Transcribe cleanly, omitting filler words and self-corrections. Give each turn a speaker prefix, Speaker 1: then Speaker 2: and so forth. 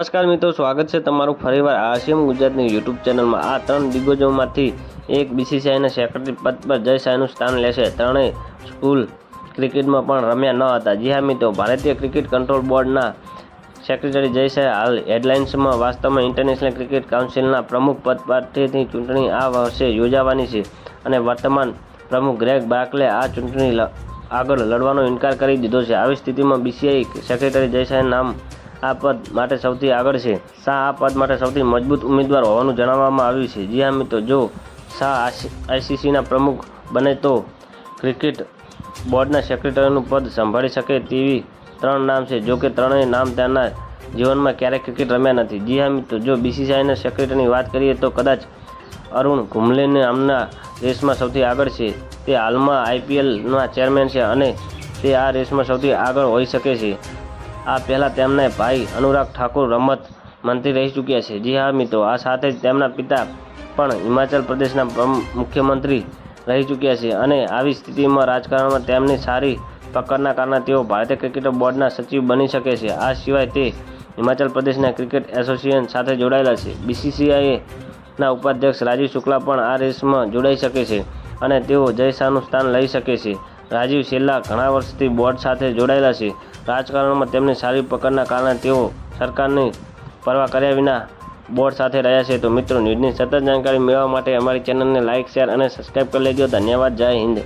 Speaker 1: નમસ્કાર મિત્રો, સ્વાગત છે તમારું ફરીવાર આસિયમ ગુજરાતની યુટ્યુબ ચેનલમાં। આ ત્રણ દિગ્ગજોમાંથી એક બીસીસીઆઈના સેક્રેટરી પદ પર જય શાહનું સ્થાન લેશે। ત્રણેય સ્કૂલ ક્રિકેટમાં પણ રમ્યા ન હતા। જી હા મિત્રો, ભારતીય ક્રિકેટ કંટ્રોલ બોર્ડના સેક્રેટરી જય શાહ હાલ હેડલાઇન્સમાં વાસ્તવમાં ઇન્ટરનેશનલ ક્રિકેટ કાઉન્સિલના પ્રમુખ પદ પાસેની ચૂંટણી આ વર્ષે યોજાવાની છે અને વર્તમાન પ્રમુખ ગ્રેગ બાર્કલે આ ચૂંટણી આગળ લડવાનો ઇનકાર કરી દીધો છે। આવી સ્થિતિમાં બીસીસીઆઈ સેક્રેટરી જય શાહનું નામ આ પદ માટે સૌથી આગળ છે। શાહ આ પદ માટે સૌથી મજબૂત ઉમેદવાર હોવાનું જણાવવામાં આવ્યું છે। જી હા મિત્રો, જો શાહ આઈસીસીના પ્રમુખ બને તો ક્રિકેટ બોર્ડના સેક્રેટરીનું પદ સંભાળી શકે તેવી ત્રણ નામ છે। જો કે ત્રણેય નામ તેમના જીવનમાં ક્યારેય ક્રિકેટ રમ્યા નથી। જી હા મિત્રો, જો બીસીસીઆઈના સેક્રેટરીની વાત કરીએ તો કદાચ અરુણ કુંબલેની નામના રેસમાં સૌથી આગળ છે। તે હાલમાં આઈપીએલના ચેરમેન છે અને તે આ રેસમાં સૌથી આગળ હોઈ શકે છે। આ પહેલાં તેમના ભાઈ અનુરાગ ઠાકુર રમત મંત્રી રહી ચૂક્યા છે। જી હા મિત્રો, આ સાથે જ તેમના પિતા પણ હિમાચલ પ્રદેશના મુખ્યમંત્રી રહી ચૂક્યા છે અને આવી સ્થિતિમાં રાજકારણમાં તેમની સારી પકડના કારણે તેઓ ભારતીય ક્રિકેટ બોર્ડના સચિવ બની શકે છે। આ સિવાય તે હિમાચલ પ્રદેશના ક્રિકેટ એસોસિએશન સાથે જોડાયેલા છે। બીસીસીઆઈના ઉપાધ્યક્ષ રાજીવ શુક્લા પણ આ રેસમાં જોડાઈ શકે છે અને તેઓ જય શાહનું સ્થાન લઈ શકે છે। રાજીવ છેલ્લા ઘણા વર્ષથી બોર્ડ સાથે જોડાયેલા છે। રાજકારણમાં તેમની સારી પકડના કારણે તેઓ સરકારની પરવા કર્યા વિના બોર્ડ સાથે રહ્યા છે। તો મિત્રો, ન્યૂઝની સતત જાણકારી મેળવવા માટે અમારી ચેનલને લાઇક, શેર અને સબસ્ક્રાઈબ કરી લેજો। ધન્યવાદ। જય હિન્દ।